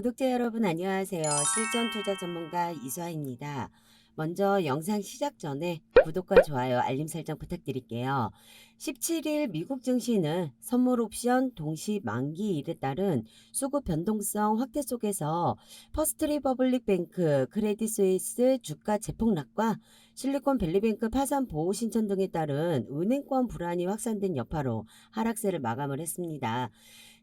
구독자 여러분 안녕하세요. 실전 투자 전문가 이수아입니다. 먼저 영상 시작 전에 구독과 좋아요, 알림 설정 부탁드릴게요. 17일 미국 증시는 선물 옵션 동시 만기일에 따른 수급 변동성 확대 속에서 퍼스트 리퍼블릭 뱅크, 크레딧 스위스 주가 재폭락과 실리콘밸리뱅크 파산 보호 신청 등에 따른 은행권 불안이 확산된 여파로 하락세를 마감을 했습니다.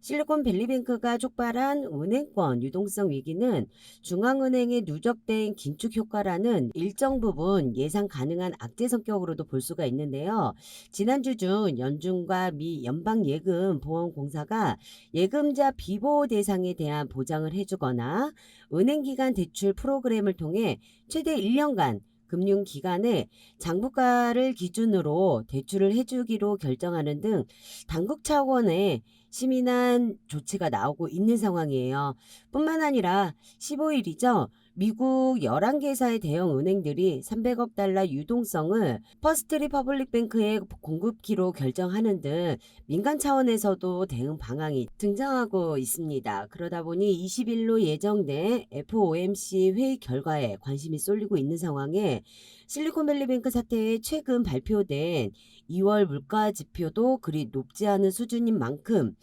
실리콘밸리뱅크가 촉발한 은행권 유동성 위기는 중앙은행의 누적된 긴축 효과라는 일정 부분 예상 가능한 악재 성격으로도 볼 수가 있는데요. 지난주 중 연준과 미 연방예금보험공사가 예금자 비보호 대상에 대한 보장을 해주거나 은행기관 대출 프로그램을 통해 최대 1년간 금융기관에 장부가를 기준으로 대출을 해주기로 결정하는 등 당국 차원의 시민한 조치가 나오고 있는 상황이에요. 뿐만 아니라 15일이죠. 미국 11개사의 대형 은행들이 300억 달러 유동성을 퍼스트 리퍼블릭 뱅크에 공급키로 결정하는 등 민간 차원에서도 대응 방안이 등장하고 있습니다. 그러다 보니 20일로 예정된 FOMC 회의 결과에 관심이 쏠리고 있는 상황에 실리콘밸리뱅크 사태에 최근 발표된 2월 물가 지표도 그리 높지 않은 수준인 만큼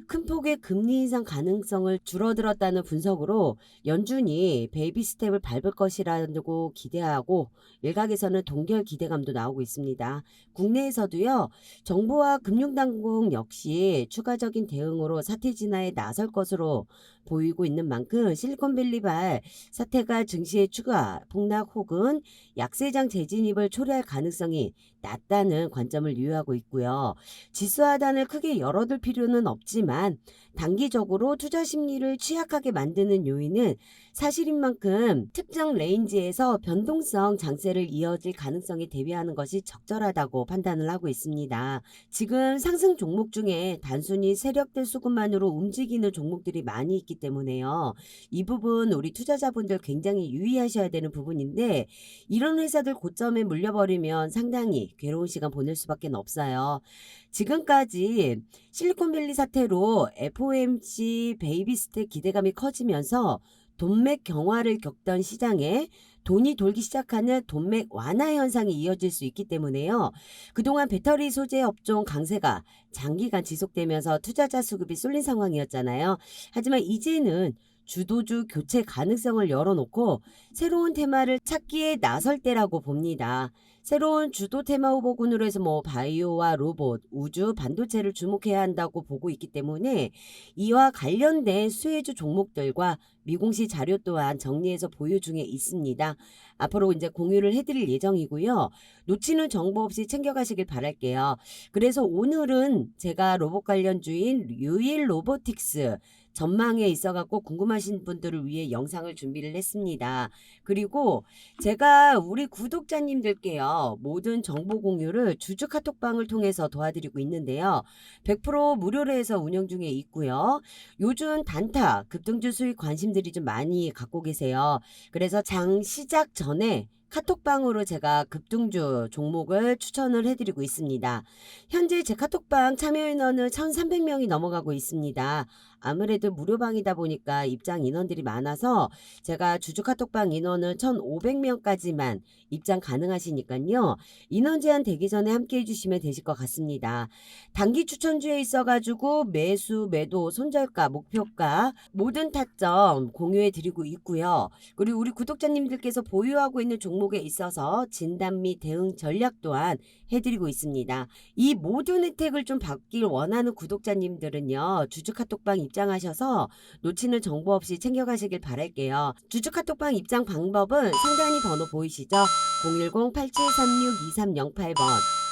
큰 폭의 금리 인상 가능성을 줄어들었다는 분석으로 연준이 베이비 스텝을 밟을 것이라고 기대하고 일각에서는 동결 기대감도 나오고 있습니다. 국내에서도요. 정부와 금융당국 역시 추가적인 대응으로 사태 진화에 나설 것으로 보이고 있는 만큼 실리콘밸리발 사태가 증시의 추가 폭락 혹은 약세장 재진입을 초래할 가능성이 낮다는 관점을 유효하고 있고요. 지수 하단을 크게 열어둘 필요는 없지만 단기적으로 투자 심리를 취약하게 만드는 요인은 사실인 만큼 특정 레인지에서 변동성 장세를 이어질 가능성에 대비하는 것이 적절하다고 판단을 하고 있습니다. 지금 상승 종목 중에 단순히 세력들 수급만으로 움직이는 종목들이 많이 있기 때문에요. 이 부분 우리 투자자분들 굉장히 유의하셔야 되는 부분인데 이런 회사들 고점에 물려버리면 상당히 괴로운 시간 보낼 수밖에 없어요. 지금까지 실리콘밸리 사태로 FOMC 베이비 스텝 기대감이 커지면서 돈맥 경화를 겪던 시장에 돈이 돌기 시작하는 돈맥 완화 현상이 이어질 수 있기 때문에요. 그동안 배터리 소재 업종 강세가 장기간 지속되면서 투자자 수급이 쏠린 상황이었잖아요. 하지만 이제는 주도주 교체 가능성을 열어놓고 새로운 테마를 찾기에 나설 때라고 봅니다. 새로운 주도 테마 후보군으로 해서 바이오와 로봇, 우주, 반도체를 주목해야 한다고 보고 있기 때문에 이와 관련된 수혜주 종목들과 미공시 자료 또한 정리해서 보유 중에 있습니다. 앞으로 이제 공유를 해드릴 예정이고요. 놓치는 정보 없이 챙겨가시길 바랄게요. 그래서 오늘은 제가 로봇 관련주인 유일 로보틱스 전망에 있어갖고 궁금하신 분들을 위해 영상을 준비를 했습니다. 그리고 제가 우리 구독자님들께요. 모든 정보 공유를 주주 카톡방을 통해서 도와드리고 있는데요. 100% 무료로 해서 운영 중에 있고요. 요즘 단타, 급등주 수익 관심들이 좀 많이 갖고 계세요. 그래서 장 시작 전에 카톡방으로 제가 급등주 종목을 추천을 해드리고 있습니다. 현재 제 카톡방 참여 인원은 1,300명이 넘어가고 있습니다. 아무래도 무료방이다 보니까 입장 인원들이 많아서 제가 주주 카톡방 인원은 1,500명까지만 입장 가능하시니까요. 인원 제한 되기 전에 함께 해주시면 되실 것 같습니다. 단기 추천주에 있어가지고 매수, 매도, 손절가, 목표가 모든 타점 공유해 드리고 있고요. 그리고 우리 구독자님들께서 보유하고 있는 종목에 있어서 진단 및 대응 전략 또한 해드리고 있습니다. 이 모든 혜택을 좀 받길 원하는 구독자님들은요. 주주 카톡방 입장하셔서 놓치는 정보 없이 챙겨가시길 바랄게요. 주주 카톡방 입장 방법은 상단이 번호 보이시죠? 010-8736-2308번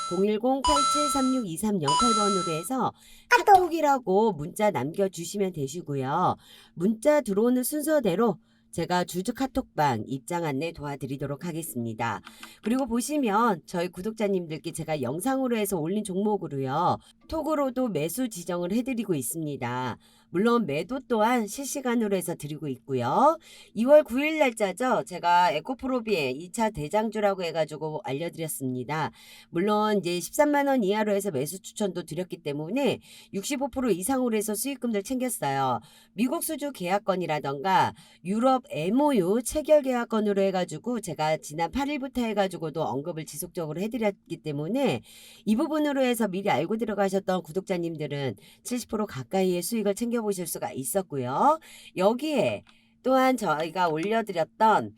010-8736-2308번으로 해서 카톡이라고 문자 남겨주시면 되시고요. 문자 들어오는 순서대로 제가 주주 카톡방 입장 안내 도와드리도록 하겠습니다. 그리고 보시면 저희 구독자님들께 제가 영상으로 해서 올린 종목으로요. 톡으로도 매수 지정을 해드리고 있습니다. 물론 매도 또한 실시간으로 해서 드리고 있고요. 2월 9일 날짜죠. 제가 에코프로비에 2차 대장주라고 해가지고 알려드렸습니다. 물론 이제 13만 원 이하로 해서 매수 추천도 드렸기 때문에 65% 이상으로 해서 수익금들 챙겼어요. 미국 수주 계약건이라던가 유럽 MOU 체결 계약건으로 해가지고 제가 지난 8일부터 해가지고도 언급을 지속적으로 해드렸기 때문에 이 부분으로 해서 미리 알고 들어가셨던 구독자님들은 70% 가까이의 수익을 챙겨보실 수가 있었고요. 여기에 또한 저희가 올려드렸던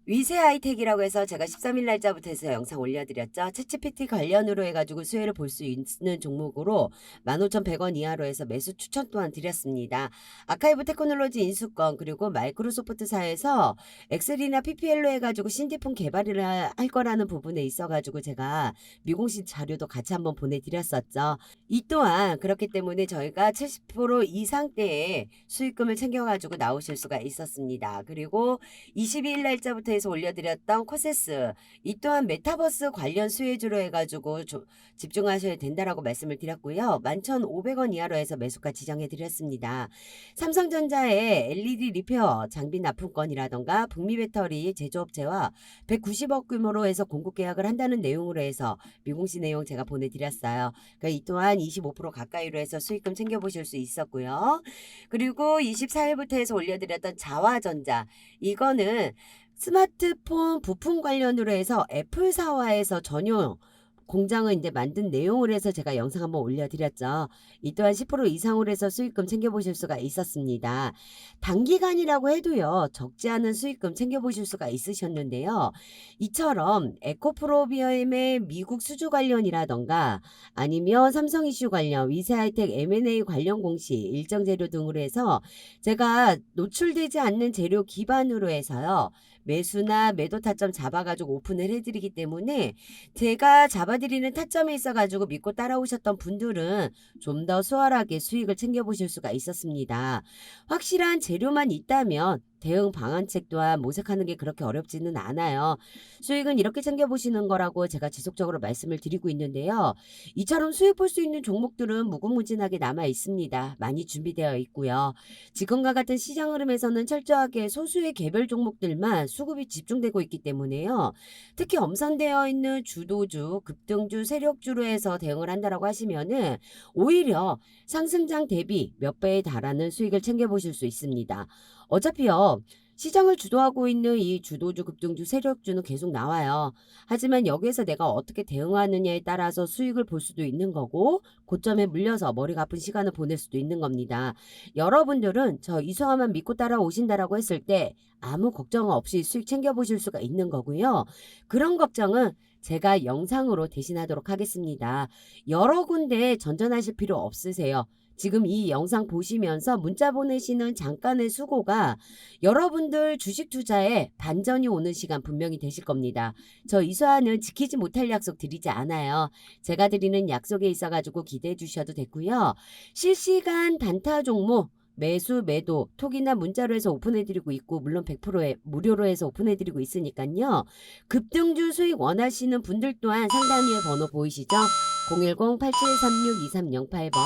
위세 하이텍이라고 해서 제가 13일 날짜부터 해서 영상 올려드렸죠. 챗GPT 관련으로 해가지고 수혜를 볼 수 있는 종목으로 15,100원 이하로 해서 매수 추천 또한 드렸습니다. 아카이브 테크놀로지 인수권 그리고 마이크로소프트사에서 엑셀이나 PPL로 해가지고 신제품 개발을 할 거라는 부분에 있어가지고 제가 미공식 자료도 같이 한번 보내드렸었죠. 이 또한 그렇기 때문에 저희가 70% 이상대의 수익금을 챙겨가지고 나오실 수가 있었습니다. 그리고 22일 날짜부터 해서 올려드렸던 코세스 이 또한 메타버스 관련 수혜주로 해가지고 집중하셔야 된다라고 말씀을 드렸고요. 11,500원 이하로 해서 매수가 지정해 드렸습니다. 삼성전자의 LED 리페어 장비 납품권이라던가 북미 배터리 제조업체와 190억 규모로 해서 공급 계약을 한다는 내용으로 해서 미공시 내용 제가 보내드렸어요. 그러니까 이 또한 25% 가까이로 해서 수익금 챙겨보실 수 있었고요. 그리고 24일부터 해서 올려드렸던 자화전자 이거는 스마트폰 부품 관련으로 해서 애플사와에서 전용 공장을 이제 만든 내용을 해서 제가 영상 한번 올려드렸죠. 이 또한 10% 이상으로 해서 수익금 챙겨보실 수가 있었습니다. 단기간이라고 해도요. 적지 않은 수익금 챙겨보실 수가 있으셨는데요. 이처럼 에코프로비엠의 미국 수주 관련이라던가 아니면 삼성 이슈 관련, 위세하이텍 M&A 관련 공시, 일정 재료 등으로 해서 제가 노출되지 않는 재료 기반으로 해서요. 매수나 매도 타점 잡아가지고 오픈을 해드리기 때문에 제가 잡아드리는 타점에 있어가지고 믿고 따라오셨던 분들은 좀 더 수월하게 수익을 챙겨보실 수가 있었습니다. 확실한 재료만 있다면 대응 방안책 또한 모색하는 게 그렇게 어렵지는 않아요. 수익은 이렇게 챙겨보시는 거라고 제가 지속적으로 말씀을 드리고 있는데요. 이처럼 수익 볼 수 있는 종목들은 무궁무진하게 남아 있습니다. 많이 준비되어 있고요. 지금과 같은 시장 흐름에서는 철저하게 소수의 개별 종목들만 수급이 집중되고 있기 때문에요. 특히 엄선되어 있는 주도주, 급등주, 세력주로 해서 대응을 한다라고 하시면은 오히려 상승장 대비 몇 배에 달하는 수익을 챙겨보실 수 있습니다. 어차피요. 시장을 주도하고 있는 이 주도주, 급등주, 세력주는 계속 나와요. 하지만 여기에서 내가 어떻게 대응하느냐에 따라서 수익을 볼 수도 있는 거고 고점에 물려서 머리가 아픈 시간을 보낼 수도 있는 겁니다. 여러분들은 저 이수화만 믿고 따라오신다라고 했을 때 아무 걱정 없이 수익 챙겨보실 수가 있는 거고요. 그런 걱정은 제가 영상으로 대신하도록 하겠습니다. 여러 군데 전전하실 필요 없으세요. 지금 이 영상 보시면서 문자 보내시는 잠깐의 수고가 여러분들 주식 투자에 반전이 오는 시간 분명히 되실 겁니다. 저 이수아는 지키지 못할 약속 드리지 않아요. 제가 드리는 약속에 있어가지고 기대해 주셔도 되고요. 실시간 단타 종목 매수, 매도, 톡이나 문자로 해서 오픈해드리고 있고 물론 100%에 무료로 해서 오픈해드리고 있으니까요. 급등주 수익 원하시는 분들 또한 상단 위에 번호 보이시죠? 010-8736-2308번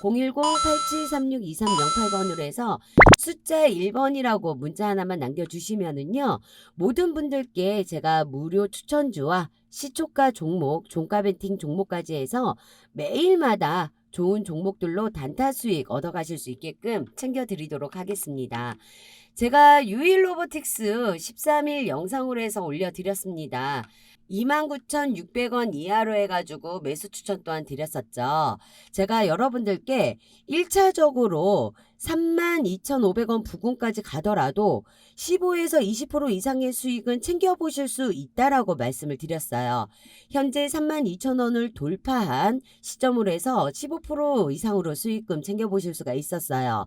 010-8736-2308번으로 해서 숫자 1번이라고 문자 하나만 남겨주시면은요. 모든 분들께 제가 무료 추천주와 시초가 종목, 종가 베팅 종목까지 해서 매일마다 좋은 종목들로 단타 수익 얻어가실 수 있게끔 챙겨드리도록 하겠습니다. 제가 유일 로보틱스 13일 영상으로 해서 올려드렸습니다. 29,600원 이하로 해가지고 매수 추천 또한 드렸었죠. 제가 여러분들께 1차적으로 32,500원 부근까지 가더라도 15에서 20% 이상의 수익은 챙겨보실 수 있다라고 말씀을 드렸어요. 현재 32,000원을 돌파한 시점으로 해서 15% 이상으로 수익금 챙겨보실 수가 있었어요.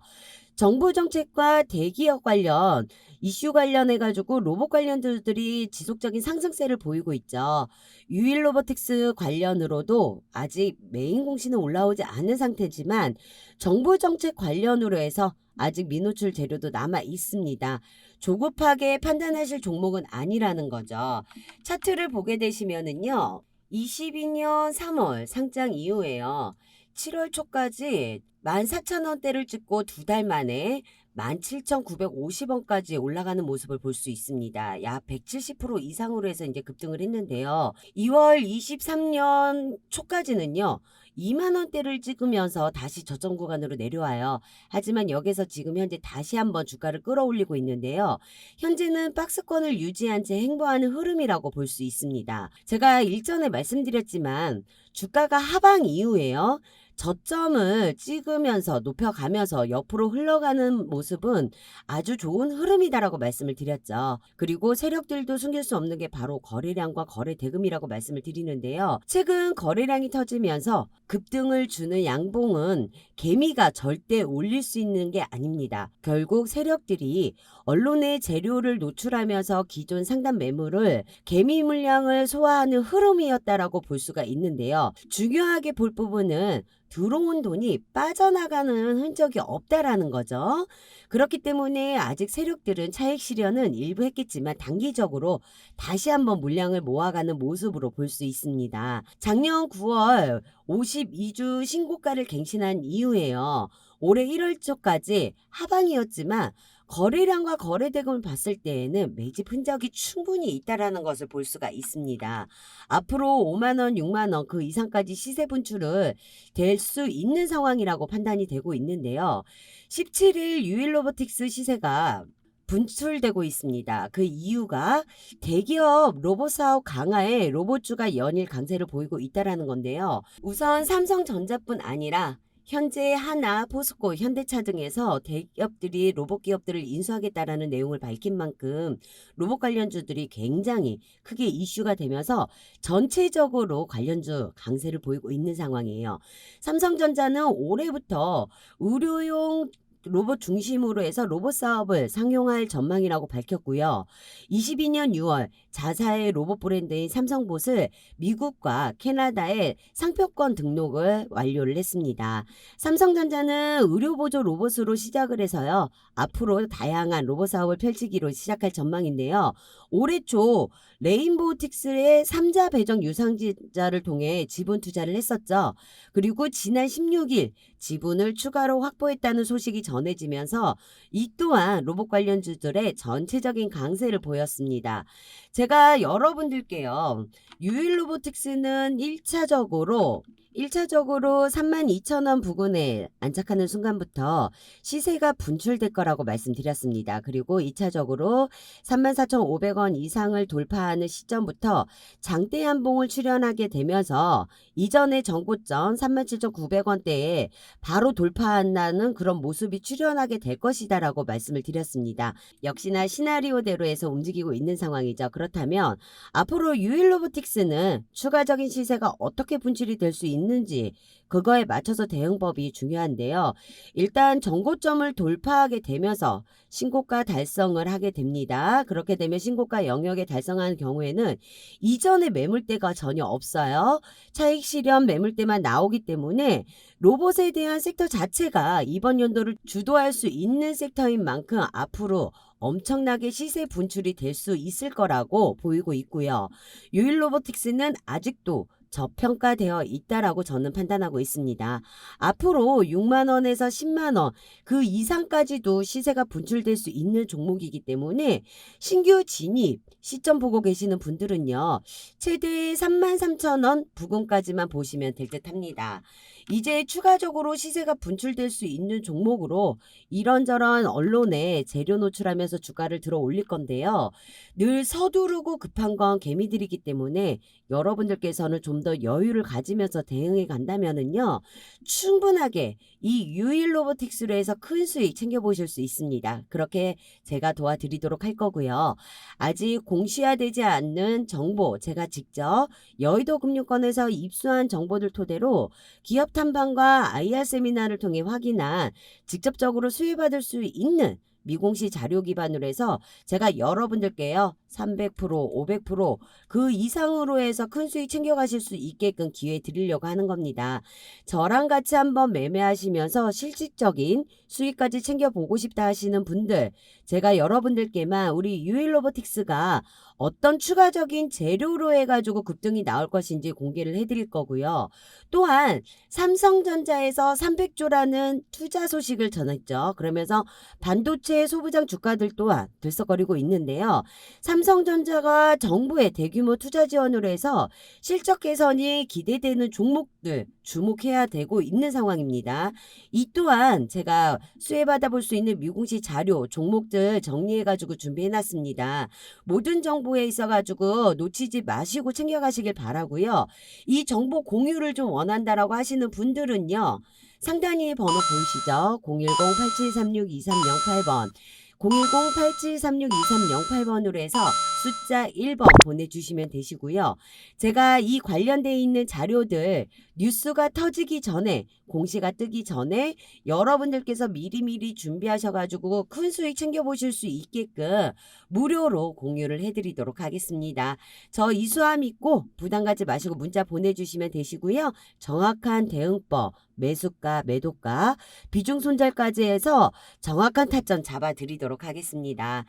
정부 정책과 대기업 관련 이슈 관련해가지고 로봇 관련주들이 지속적인 상승세를 보이고 있죠. 유일 로보틱스 관련으로도 아직 메인 공시는 올라오지 않은 상태지만 정부 정책 관련으로 해서 아직 미노출 재료도 남아 있습니다. 조급하게 판단하실 종목은 아니라는 거죠. 차트를 보게 되시면은요. 22년 3월 상장 이후에요. 7월 초까지 14,000원대를 찍고 2달 만에 17,950원까지 올라가는 모습을 볼 수 있습니다. 약 170% 이상으로 해서 이제 급등을 했는데요. 2월 23년 초까지는요. 2만 원대를 찍으면서 다시 저점 구간으로 내려와요. 하지만 여기서 지금 현재 다시 한번 주가를 끌어올리고 있는데요. 현재는 박스권을 유지한 채 행보하는 흐름이라고 볼 수 있습니다. 제가 일전에 말씀드렸지만 주가가 하방 이후에요. 저점을 찍으면서 높여가면서 옆으로 흘러가는 모습은 아주 좋은 흐름이다라고 말씀을 드렸죠. 그리고 세력들도 숨길 수 없는 게 바로 거래량과 거래 대금이라고 말씀을 드리는데요. 최근 거래량이 터지면서 급등을 주는 양봉은 개미가 절대 올릴 수 있는 게 아닙니다. 결국 세력들이 언론의 재료를 노출하면서 기존 상단 매물을 개미 물량을 소화하는 흐름이었다라고 볼 수가 있는데요. 중요하게 볼 부분은 들어온 돈이 빠져나가는 흔적이 없다라는 거죠. 그렇기 때문에 아직 세력들은 차익 실현은 일부 했겠지만 단기적으로 다시 한번 물량을 모아가는 모습으로 볼 수 있습니다. 작년 9월 52주 신고가를 갱신한 이후에요. 올해 1월 초까지 하방이었지만 거래량과 거래 대금을 봤을 때에는 매집 흔적이 충분히 있다라는 것을 볼 수가 있습니다. 앞으로 5만 원, 6만 원 그 이상까지 시세 분출을 될 수 있는 상황이라고 판단이 되고 있는데요. 17일 유일로보틱스 시세가 분출되고 있습니다. 그 이유가 대기업 로봇 사업 강화에 로봇주가 연일 강세를 보이고 있다라는 건데요. 우선 삼성전자뿐 아니라 현재 하나, 포스코, 현대차 등에서 대기업들이 로봇 기업들을 인수하겠다라는 내용을 밝힌 만큼 로봇 관련주들이 굉장히 크게 이슈가 되면서 전체적으로 관련주 강세를 보이고 있는 상황이에요. 삼성전자는 올해부터 의료용 로봇 중심으로 해서 로봇 사업을 상용할 전망이라고 밝혔고요. 22년 6월 자사의 로봇 브랜드인 삼성봇을 미국과 캐나다에 상표권 등록을 완료를 했습니다. 삼성전자는 의료보조 로봇으로 시작을 해서요. 앞으로 다양한 로봇 사업을 펼치기로 시작할 전망인데요. 올해 초 레인보우틱스의 3자 배정 유상증자를 통해 지분 투자를 했었죠. 그리고 지난 16일 지분을 추가로 확보했다는 소식이 전해지면서 이 또한 로봇 관련주들의 전체적인 강세를 보였습니다. 제가 여러분들께요. 유일로보틱스는 1차적으로 32,000원 부근에 안착하는 순간부터 시세가 분출될 거라고 말씀드렸습니다. 그리고 2차적으로 34,500원 이상을 돌파하는 시점부터 장대 한봉을 출현하게 되면서 이전의 정고점 37,900원대에 바로 돌파한다는 그런 모습이 출현하게 될 것이다라고 말씀을 드렸습니다. 역시나 시나리오대로 해서 움직이고 있는 상황이죠. 그렇다면 앞으로 유일로보틱스는 추가적인 시세가 어떻게 분출이 될 수 있는지 그거에 맞춰서 대응법이 중요한데요. 일단 정고점을 돌파하게 되면서 신고가 달성을 하게 됩니다. 그렇게 되면 신고가 영역에 달성하는 경우에는 이전의 매물대가 전혀 없어요. 차익 실현 매물대만 나오기 때문에 로봇에 대한 섹터 자체가 이번 연도를 주도할 수 있는 섹터인 만큼 앞으로 엄청나게 시세 분출이 될 수 있을 거라고 보이고 있고요. 유일로보틱스는 아직도 저평가되어 있다라고 저는 판단하고 있습니다. 앞으로 6만 원에서 10만 원 그 이상까지도 시세가 분출될 수 있는 종목이기 때문에 신규 진입 시점 보고 계시는 분들은요. 최대 33,000원 부근까지만 보시면 될 듯합니다. 이제 추가적으로 시세가 분출될 수 있는 종목으로 이런저런 언론에 재료 노출하면서 주가를 들어 올릴 건데요. 늘 서두르고 급한 건 개미들이기 때문에 여러분들께서는 좀 더 여유를 가지면서 대응해 간다면은요. 충분하게 이 유일로보틱스로 해서 큰 수익 챙겨보실 수 있습니다. 그렇게 제가 도와드리도록 할 거고요. 아직 공시화되지 않는 정보 제가 직접 여의도 금융권에서 입수한 정보들 토대로 기업 탐방과 IR 세미나를 통해 확인한 직접적으로 수혜받을 수 있는 미공시 자료 기반으로 해서 제가 여러분들께요 300%, 500%그 이상으로 해서 큰 수익 챙겨가실 수 있게끔 기회 드리려고 하는 겁니다. 저랑 같이 한번 매매하시면서 실질적인 수익까지 챙겨보고 싶다 하시는 분들, 제가 여러분들께만 우리 유일로보틱스가 어떤 추가적인 재료로 해가지고 급등이 나올 것인지 공개를 해드릴 거고요. 또한 삼성전자에서 300조라는 투자 소식을 전했죠. 그러면서 반도체 소부장 주가들 또한 들썩거리고 있는데요. 삼성전자가 정부의 대규모 투자 지원으로 해서 실적 개선이 기대되는 종목들 주목해야 되고 있는 상황입니다. 이 또한 제가 수혜받아 볼 수 있는 미공시 자료 종목들 정리해가지고 준비해놨습니다. 모든 정보에 있어가지고 놓치지 마시고 챙겨가시길 바라고요. 이 정보 공유를 좀 원한다라고 하시는 분들은요. 상단위 번호 보이시죠? 010-8736-2308번 010-8736-2308번으로 해서 숫자 1번 보내주시면 되시고요. 제가 이 관련되어 있는 자료들 뉴스가 터지기 전에 공시가 뜨기 전에 여러분들께서 미리미리 준비하셔가지고 큰 수익 챙겨보실 수 있게끔 무료로 공유를 해드리도록 하겠습니다. 저 이수아 믿고 부담 갖지 마시고 문자 보내주시면 되시고요. 정확한 대응법, 매수가, 매도가, 비중 손절까지 해서 정확한 타점 잡아드리도록 하겠습니다.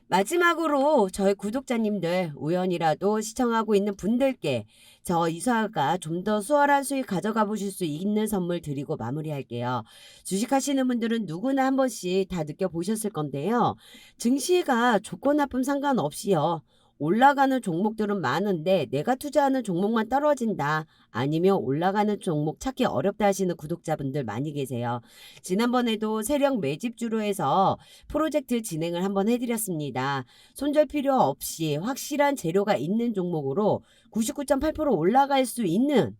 마지막으로 저희 구독자님들 우연이라도 시청하고 있는 분들께 저 이수아가 좀 더 수월한 수익 가져가 보실 수 있는 선물 드리고 마무리할게요. 주식하시는 분들은 누구나 한 번씩 다 느껴보셨을 건데요. 증시가 조건 나쁨 상관없이요. 올라가는 종목들은 많은데 내가 투자하는 종목만 떨어진다. 아니면 올라가는 종목 찾기 어렵다 하시는 구독자분들 많이 계세요. 지난번에도 세력 매집주로 해서 프로젝트 진행을 한번 해드렸습니다. 손절 필요 없이 확실한 재료가 있는 종목으로 99.8% 올라갈 수 있는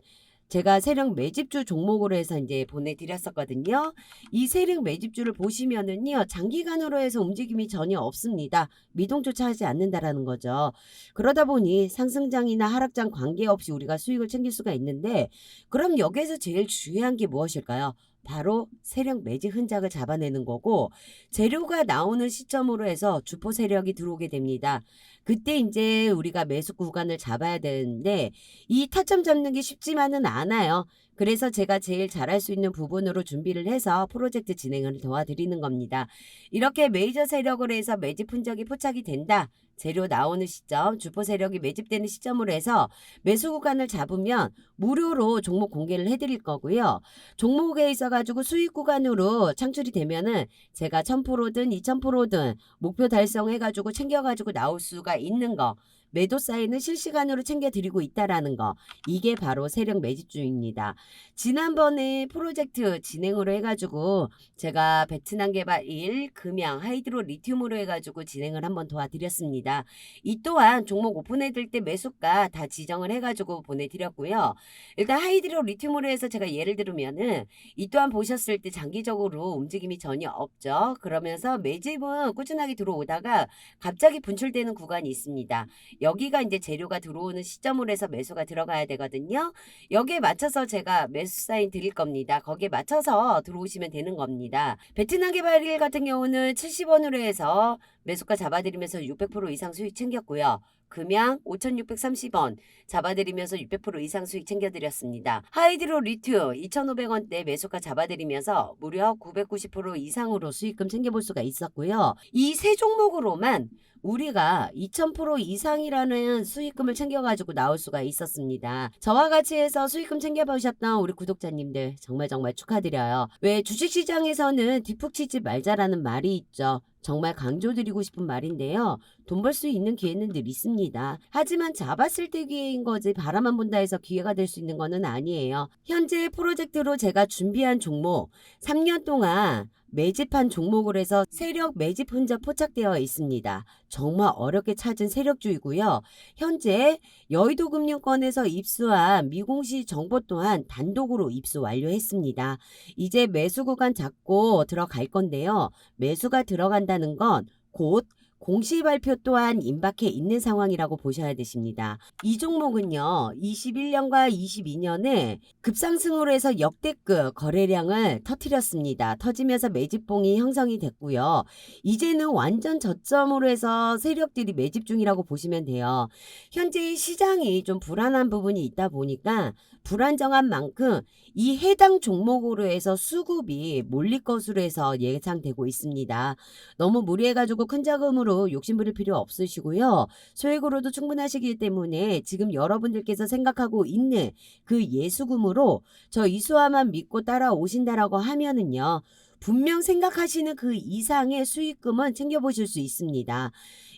제가 세력 매집주 종목으로 해서 이제 보내드렸었거든요. 이 세력 매집주를 보시면은요, 장기간으로 해서 움직임이 전혀 없습니다. 미동조차 하지 않는다라는 거죠. 그러다 보니 상승장이나 하락장 관계없이 우리가 수익을 챙길 수가 있는데, 그럼 여기에서 제일 중요한 게 무엇일까요? 바로 세력 매집 흔적을 잡아내는 거고, 재료가 나오는 시점으로 해서 주포 세력이 들어오게 됩니다. 그때 이제 우리가 매수 구간을 잡아야 되는데 이 타점 잡는 게 쉽지만은 않아요. 그래서 제가 제일 잘할 수 있는 부분으로 준비를 해서 프로젝트 진행을 도와드리는 겁니다. 이렇게 메이저 세력으로 해서 매집 흔적이 포착이 된다. 재료 나오는 시점, 주포 세력이 매집되는 시점으로 해서 매수 구간을 잡으면 무료로 종목 공개를 해드릴 거고요. 종목에 있어가지고 수익 구간으로 창출이 되면은 제가 1000%든 2000%든 목표 달성해가지고 챙겨가지고 나올 수가 있는 거. 매도 사인을 실시간으로 챙겨드리고 있다라는 거. 이게 바로 세력 매집주입니다. 지난번에 프로젝트 진행으로 해가지고 제가 베트남 개발 1, 금양, 하이드로 리튬으로 해가지고 진행을 한번 도와드렸습니다. 이 또한 종목 오픈해드릴 때 매수가 다 지정을 해가지고 보내드렸고요. 일단 하이드로 리튬으로 해서 제가 예를 들면은 이 또한 보셨을 때 장기적으로 움직임이 전혀 없죠. 그러면서 매집은 꾸준하게 들어오다가 갑자기 분출되는 구간이 있습니다. 여기가 이제 재료가 들어오는 시점으로 해서 매수가 들어가야 되거든요. 여기에 맞춰서 제가 매수 사인 드릴 겁니다. 거기에 맞춰서 들어오시면 되는 겁니다. 베트남 개발 1 같은 경우는 70원으로 해서 매수가 잡아드리면서 600% 이상 수익 챙겼고요. 금양 5,630원 잡아드리면서 600% 이상 수익 챙겨드렸습니다. 하이드로 리튬 2,500원대 매수가 잡아드리면서 무려 990% 이상으로 수익금 챙겨볼 수가 있었고요. 이 세 종목으로만 우리가 2000% 이상이라는 수익금을 챙겨가지고 나올 수가 있었습니다. 저와 같이 해서 수익금 챙겨보셨던 우리 구독자님들 정말 축하드려요. 왜 주식시장에서는 뒷북 치지 말자라는 말이 있죠. 정말 강조드리고 싶은 말인데요. 돈 벌 수 있는 기회는 늘 있습니다. 하지만 잡았을 때 기회인 거지 바라만 본다 해서 기회가 될 수 있는 거는 아니에요. 현재 프로젝트로 제가 준비한 종목 3년 동안 매집한 종목으로 해서 세력 매집 흔적 포착되어 있습니다. 정말 어렵게 찾은 세력주이고요. 현재 여의도금융권에서 입수한 미공시 정보 또한 단독으로 입수 완료했습니다. 이제 매수 구간 잡고 들어갈 건데요. 매수가 들어간다는 건 곧 공시 발표 또한 임박해 있는 상황이라고 보셔야 되십니다. 이 종목은요, 21년과 22년에 급상승으로 해서 역대급 거래량을 터뜨렸습니다. 터지면서 매집봉이 형성이 됐고요. 이제는 완전 저점으로 해서 세력들이 매집 중이라고 보시면 돼요. 현재 시장이 좀 불안한 부분이 있다 보니까 불안정한 만큼 이 해당 종목으로 해서 수급이 몰릴 것으로 해서 예상되고 있습니다. 너무 무리해가지고 큰 자금으로 욕심 부릴 필요 없으시고요. 소액으로도 충분하시기 때문에 지금 여러분들께서 생각하고 있는 그 예수금으로 저 이수화만 믿고 따라오신다라고 하면은요. 분명 생각하시는 그 이상의 수익금은 챙겨보실 수 있습니다.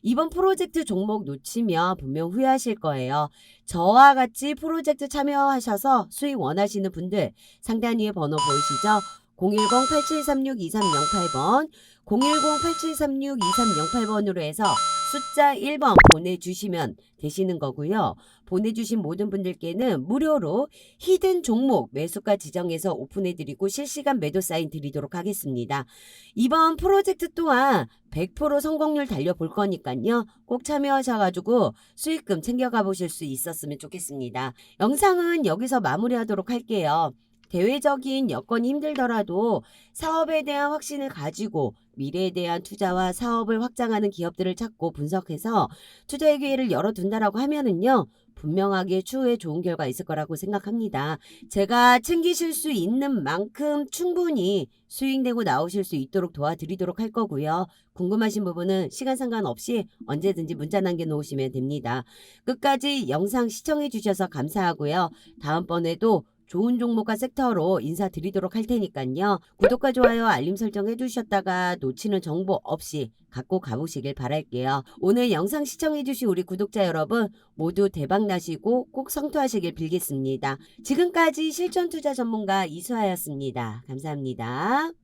이번 프로젝트 종목 놓치면 분명 후회하실 거예요. 저와 같이 프로젝트 참여하셔서 수익 원하시는 분들 상단 위에 번호 보이시죠? 010-8736-2308번 010-8736-2308번으로 해서 숫자 1번 보내주시면 되시는 거고요. 보내주신 모든 분들께는 무료로 히든 종목 매수가 지정해서 오픈해드리고 실시간 매도 사인 드리도록 하겠습니다. 이번 프로젝트 또한 100% 성공률 달려볼 거니까요. 꼭 참여하셔가지고 수익금 챙겨가 보실 수 있었으면 좋겠습니다. 영상은 여기서 마무리하도록 할게요. 대외적인 여건이 힘들더라도 사업에 대한 확신을 가지고 미래에 대한 투자와 사업을 확장하는 기업들을 찾고 분석해서 투자의 기회를 열어둔다라고 하면은요. 분명하게 추후에 좋은 결과 있을 거라고 생각합니다. 제가 챙기실 수 있는 만큼 충분히 수익 내고 나오실 수 있도록 도와드리도록 할 거고요. 궁금하신 부분은 시간 상관없이 언제든지 문자 남겨놓으시면 됩니다. 끝까지 영상 시청해 주셔서 감사하고요. 다음번에도 좋은 종목과 섹터로 인사드리도록 할 테니까요. 구독과 좋아요, 알림 설정 해주셨다가 놓치는 정보 없이 갖고 가보시길 바랄게요. 오늘 영상 시청해주신 우리 구독자 여러분 모두 대박 나시고 꼭 성투하시길 빌겠습니다. 지금까지 실전투자 전문가 이수아였습니다. 감사합니다.